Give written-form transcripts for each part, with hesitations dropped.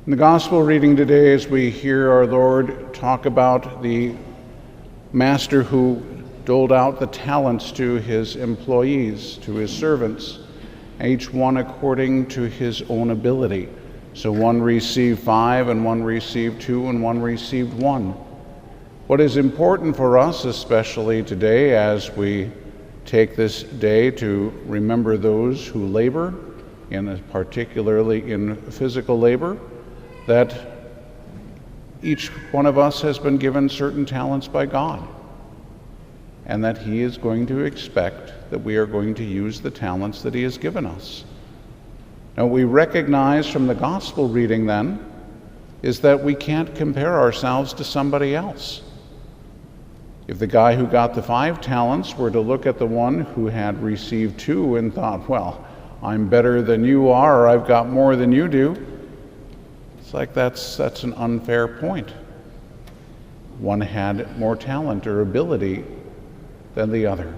In the gospel reading today, as we hear our Lord talk about the master who doled out the talents to his employees, to his servants, each one according to his own ability. So one received 5, and one received 2, and one received 1. What is important for us, especially today, as we take this day to remember those who labor, particularly in physical labor, that each one of us has been given certain talents by God, and that He is going to expect that we are going to use the talents that He has given us. Now, we recognize from the gospel reading then is that we can't compare ourselves to somebody else. If the guy who got the 5 talents were to look at the one who had received 2 and thought, well, I'm better than you are, or I've got more than you do, it's like that's an unfair point. One had more talent or ability than the other,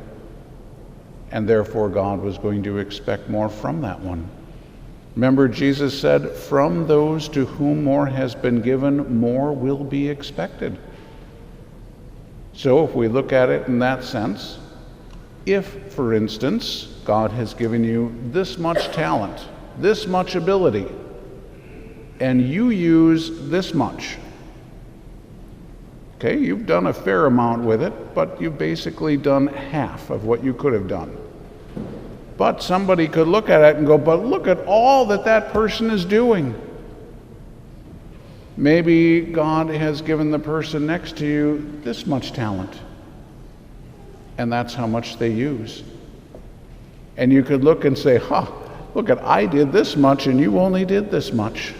and therefore God was going to expect more from that one. Remember, Jesus said, from those to whom more has been given, more will be expected. So if we look at it in that sense, if, for instance, God has given you this much talent, this much ability, and you use this much, okay, you've done a fair amount with it, but you've basically done half of what you could have done. But somebody could look at it and go, but look at all that that person is doing. Maybe God has given the person next to you this much talent, and that's how much they use. And you could look and say, look at, I did this much and you only did this much.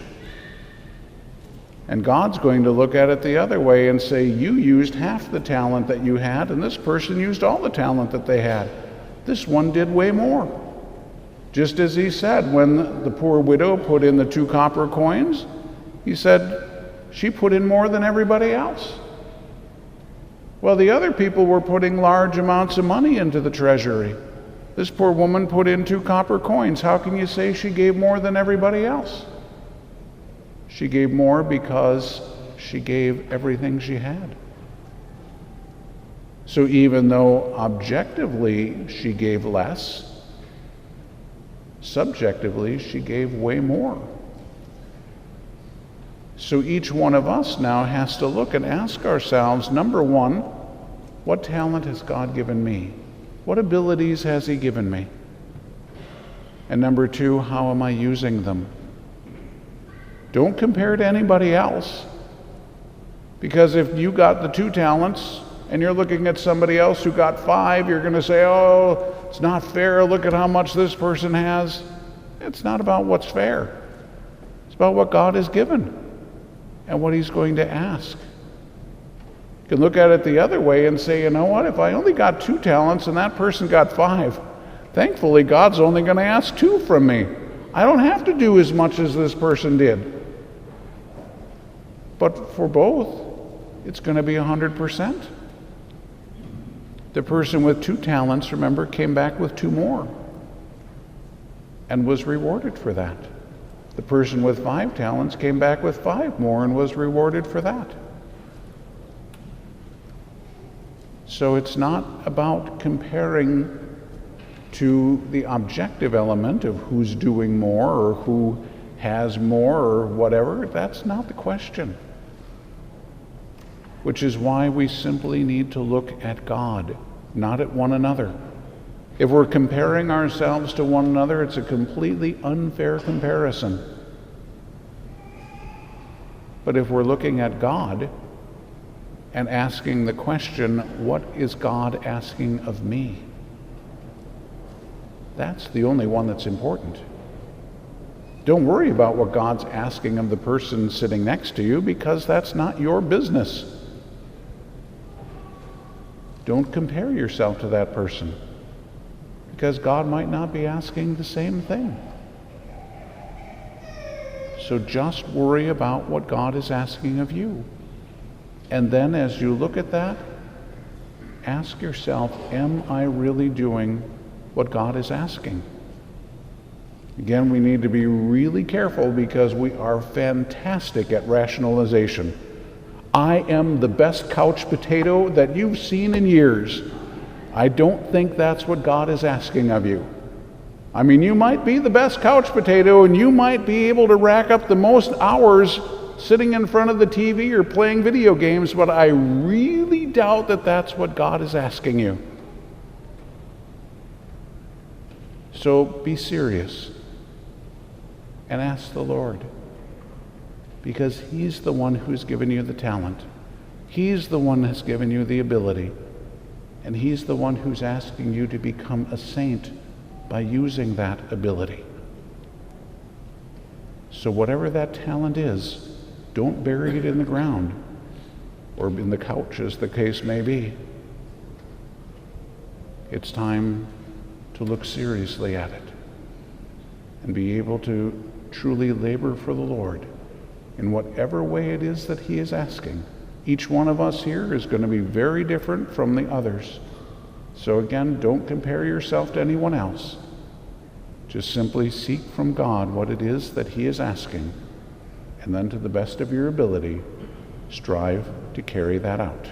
And God's going to look at it the other way and say, you used half the talent that you had, and this person used all the talent that they had. This one did way more. Just as He said, when the poor widow put in the 2 copper coins, He said she put in more than everybody else. Well, the other people were putting large amounts of money into the treasury. This poor woman put in 2 copper coins. How can you say she gave more than everybody else? She gave more because she gave everything she had. So even though objectively she gave less, subjectively she gave way more. So each one of us now has to look and ask ourselves, number one, what talent has God given me? What abilities has He given me? And number 2, how am I using them? Don't compare to anybody else. Because if you got the 2 talents and you're looking at somebody else who got 5, you're going to say, oh, it's not fair. Look at how much this person has. It's not about what's fair. It's about what God has given and what He's going to ask. You can look at it the other way and say, you know what? If I only got 2 talents and that person got 5, thankfully God's only going to ask 2 from me. I don't have to do as much as this person did. But for both, it's going to be 100%. The person with 2 talents, remember, came back with 2 more and was rewarded for that. The person with 5 talents came back with 5 more and was rewarded for that. So it's not about comparing to the objective element of who's doing more or who has more or whatever. That's not the question. Which is why we simply need to look at God, not at one another. If we're comparing ourselves to one another, it's a completely unfair comparison. But if we're looking at God and asking the question, what is God asking of me? That's the only one that's important. Don't worry about what God's asking of the person sitting next to you, because that's not your business. Don't compare yourself to that person, because God might not be asking the same thing. So just worry about what God is asking of you. And then as you look at that, ask yourself, am I really doing what God is asking? Again, we need to be really careful because we are fantastic at rationalization. I am the best couch potato that you've seen in years. I don't think that's what God is asking of you. I mean, you might be the best couch potato and you might be able to rack up the most hours sitting in front of the TV or playing video games, but I really doubt that that's what God is asking you. So be serious and ask the Lord, because He's the one who's given you the talent. He's the one that's given you the ability. And He's the one who's asking you to become a saint by using that ability. So whatever that talent is, don't bury it in the ground or in the couch, as the case may be. It's time to look seriously at it and be able to truly labor for the Lord in whatever way it is that He is asking. Each one of us here is going to be very different from the others. So again, don't compare yourself to anyone else. Just simply seek from God what it is that He is asking, and then to the best of your ability, strive to carry that out.